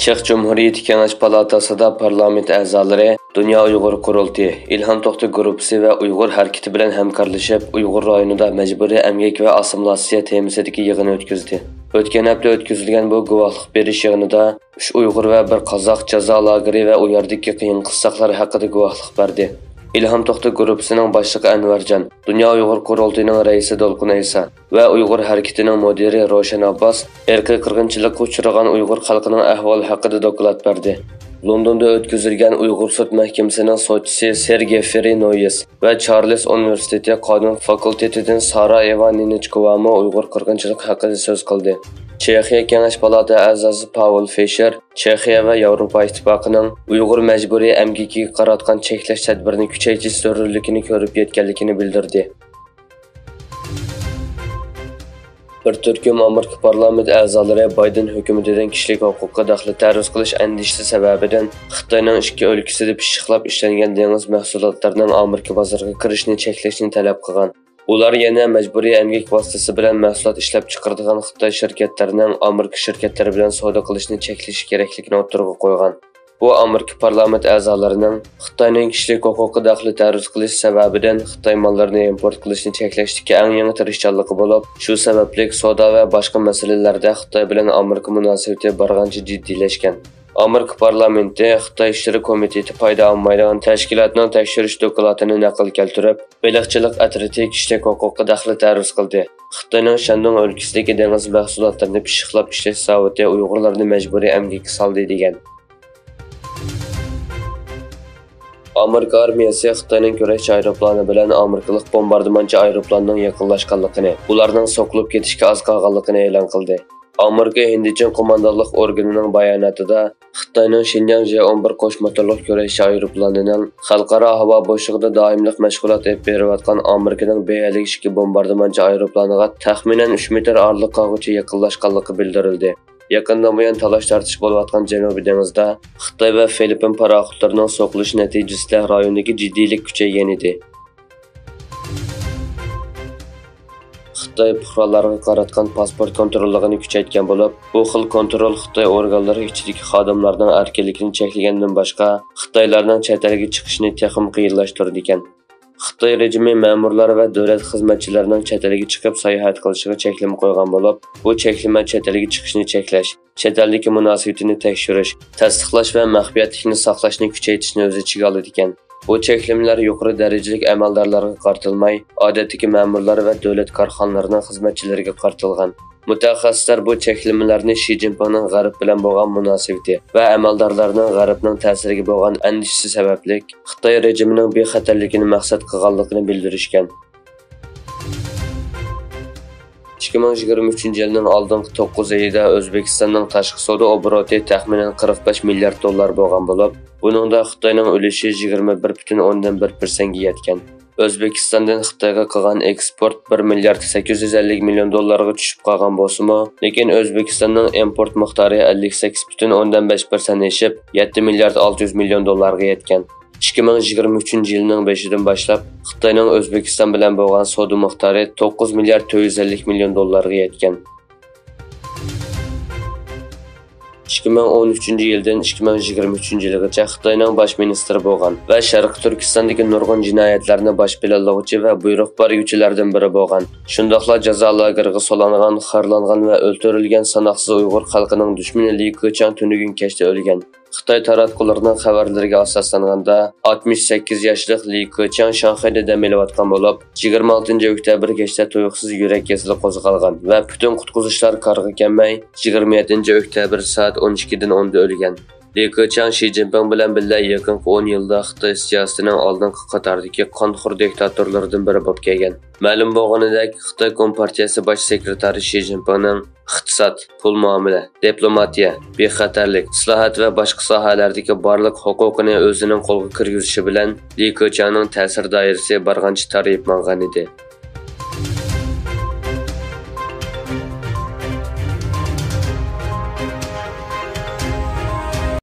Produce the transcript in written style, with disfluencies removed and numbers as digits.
Çex Cumhuriyeti Kengash Palatasida parlament a'zolari Dünya Uyg'ur Qurultiyi, İlham To'xta guruhi va Uyg'ur harakati bilan hamkorlashib, Uyg'ur rayonida majburiy emgak va assimilyatsiya temasidagi yig'in o'tkazdi. O'tgan hafta o'tkazilgan bu guvohlik berish yig'inida 3 Uyg'ur va 1 qozoq jazo lageri va u yerdagi qiyin qissoqlar haqida guvohlik berdi. İlham To'xta guruhining boshlig'i Anvarjon, Dünya Uyg'ur Qurultiyining raisi Dolqun Aysa va Uyg'ur harakatining mudiri Roshan Abbas irqiy qirg'inchilikka uchragan Uyg'ur xalqining ahvoli haqida doklad berdi. Londonda o'tkazilgan Uyg'ur sud mahkamasining sudchisi Sergey Ferinoyes va Charles Universiteti qonun fakultetidan Sara Ivanichkova Uyg'ur qirg'inchiligi haqida so'z qildi. Chexiya Kengash Palata a'zosi Paul Fischer Chexiya va Yevropa Ittifoqining Uyg'ur majburiy emgakiga qaratgan cheklash tadbirini kuchaytirish zarurligini ko'rib yetganligini bildirdi. Bir turkum Amerika parlament a'zolari Biden hukumatidan kishilik huquqqa daxli ta'ruz qilish andishasi sababidan Xitoyning ikki o'lkasida pishiqlab ishlangan dengiz mahsulotlarining Amerika bozoriga kirishini cheklashni talab qilgan. Ular yana majburiy emgak vositasi bilan mahsulot ishlab chiqaradigan Xitoy shirkatlarining Amerika shirkatlari bilan savdo qilishni cheklash kerakligini o'tirg'a qo'ygan. Bu Amerika parlament a'zolarining Xitoyning kishilik huquqqa daxli ta'ruz qilish sababidan Xitoy mollarini import qilishni cheklashdagi eng yangi tirishchanligi bo'lib, shu sababli savdo va boshqa masalalarda Xitoy bilan Amerika munosabati barg'ancha jiddiylashgan. Amerika parlamenti Xitoy ishlari komiteti paydo olmaydigan tashkilotning tekshirish dokladini naql keltirib, baliqchilik atriti kishilik huquqqa daxli ta'ruz qildi. Xitoyning Shandong o'lkasidagi dengiz mahsulotlarini pishiqlab ishlash zavodi Uyg'urlarni majburiy emgakka soldi degan. Amerika armiyasi Xitoyning kurash aeroplani bilan Amerikalik bombardimonchi aeroplanining yaqinlashganligini, ularning so'qilib ketishga oz qolganligini e'lon qildi. Amerika Hindiston qo'mondonlik organining bayonotida Xitoyning Xinjiang J-11 qo'sh motorli kurash aeroplanining xalqaro havo bo'shlig'ida doimlik mashg'ulot olib berayotgan Amerikaning B-52 bombardimonchi aeroplaniga taxminan 3 metr oraliqgacha yaqinlashganligi bildirildi. Yaqindan buyon talash-tartish bo'layotgan Janubiy dengizda Xitoy va Filippin paraxodlarining so'qilishi natijasida rayondagi jiddiylik kuchaygan edi. Xitoy fuqarolarga qaratgan pasport kontrolligini kuchaytgan bo'lib, bu xil kontrol Xitoy organlari ichidagi xodimlarning erkinligini cheklagandan boshqa, Xitoylarning chet elga chiqishini texnik qiyinlashtirdi ekan. Xitoy rejimi ma'murlari va davlat xizmatchilarining chet elga chiqib sayohat qilishiga cheklama qo'ygan bo'lib, bu cheklama chet elga chiqishni cheklash, chet eldagi munosabatini tekshirish, tasdiqlash va maxfiyatlikni saqlashni kuchaytirishni o'z ichiga oladi ekan. Bu cheklamalar yuqori darajalik amaldorlarga qartilmay, odatdagi ma'murlar va davlat korxonalarining xizmatchilariga qartilgan. Mutaxassislar bu cheklamalarni Xi Jinpingning G'arb bilan bo'lgan munosabati va amaldorlarning G'arbning ta'siriga bo'lgan andishasi sababli Xitoy rejimining bexatarligini maqsad qilganligini bildirishgan. 2023 yilning oldingi 9 oyida O'zbekistonning tashqi savdo obroti taxminan 45 milliard dollar bo'lgan bo'lib, buningda Xitoyning ulushi 21,1% ga yetgan. O'zbekistondan Xitoyga qilgan eksport 1 milliard 850 million dollarga tushib qolgan bo'lsa-mu, lekin O'zbekistonning import miqdori 58,5% oshib, 7 milliard 600 million dollarga yetgan. 2023 yilning 5-dan boshlab Xitoyning O'zbekiston bilan bo'lgan savdo miqdori 9 milliard 450 million dollarga yetgan. 2013 yildan 2023 yilgacha Xitoyning bosh ministri bo'lgan va Sharq Turkistondagi nurg'un jinoyatlarni bosh planlovchi va buyruq beruvchilardan biri bo'lgan. Shundaqla jazo lageriga solingan, xorlangan va o'ldirilgan sanoqsiz Uyg'ur xalqining dushmani Li Keqiang tunugun kechda o'lgan. Xitoy taratqullarining xabarlariga asoslanganda 68 yoshli Li Keqiang Shanxayda dam olayotgan bo'lib, 26 oktyabr kechda tuyuqsiz yurak kasali qo'zg'algan va butun qutqizishlar qarg'a kelmay 27 oktyabr soat 12dan 10da o'lgan. Li Keqiang Xi Jinping bilan birga yaqin 10 yilda Xitoy siyosatining oldingi qatoridagi qonxo'r diktatorlardan biri bo'lib kelgan. Ma'lum bo'lganidek, Xitoy Kompartiyasi bosh sekretari Xi Jinpingning iqtisod, pul muomala, diplomatiya, bexatarlik, islohot va boshqa sohalardagi barliq huquqini o'zining qo'lga kirgizishi bilan Li Keqiangning ta'sir doirasi barg'ancha tarayib mangan edi.